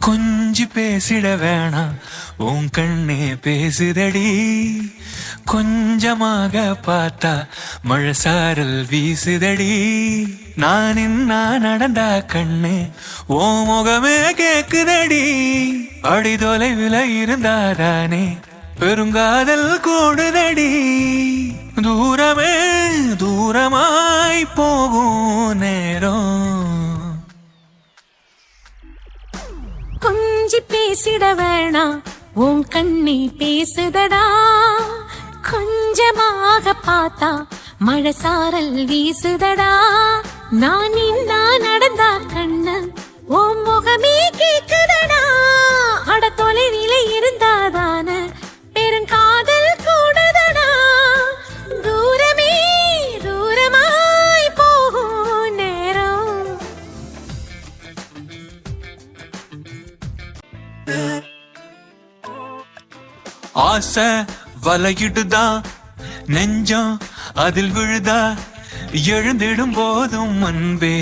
கொஞ்சி பேசிட வேணாம் உன் கண்ணே பேசுதடி. கொஞ்சமாக பார்த்தா மழை சாரல் வீசுதடி. நான் இன்னா நடந்தா கண்ணு ஓ முகமே கேக்குதடி. அடி தொலைவில் இருந்தாதானே பெருங்காதல் கூடுதடி. தூரமே தூரமாய் போகும் நேரம். கொஞ்சி பேசிட வேணாம் உன் கண்ணி பேசுதடா. கொஞ்சமாக பார்த்தா மழை சாரல் வீசுதடா. நான் இன்னா நடந்தா கண்ணு உன் முகமே கேக்குதடா. அட தொலைவில இருந்தாதான பெருங்காதல் கூடுதடா. தூரமே தூரமாய் போகும் நேரம். ஆசை வலையிடுதா நெஞ்சம் அதில் விழுதா. எழுந்திடும் போதும் அன்பே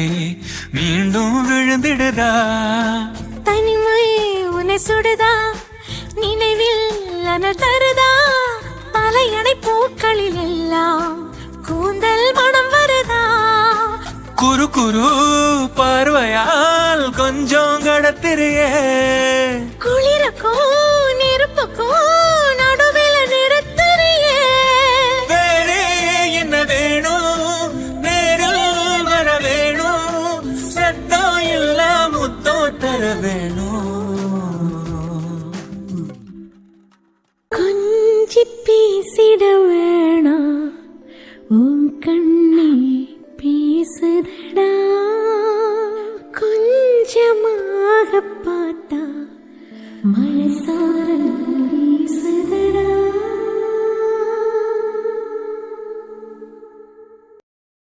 மீண்டும் விழுந்திடுதா. தனிமை உன்னை சுடுதா நினைவில் அனல் தருதா. தலையணை பூக்களில் எல்லாம் கூந்தல் மனம் வருதா. குறு குறு பார்வையால் கொஞ்சம் கடத்திரியே. குளிருக்கும் நெருப்புக்கும் நடுவில் நிறுத்தறியே. வேறே என்ன வேணும் நேரில் வர வேணும். சத்தம் எல்லாம் முத்தம் தர வேணும். கொஞ்சி பேசிட வேணாம் உன் கண்ணே பேசுதடா. கொஞ்சமாக பார்த்தா மழை சாரல் வீசுதடா.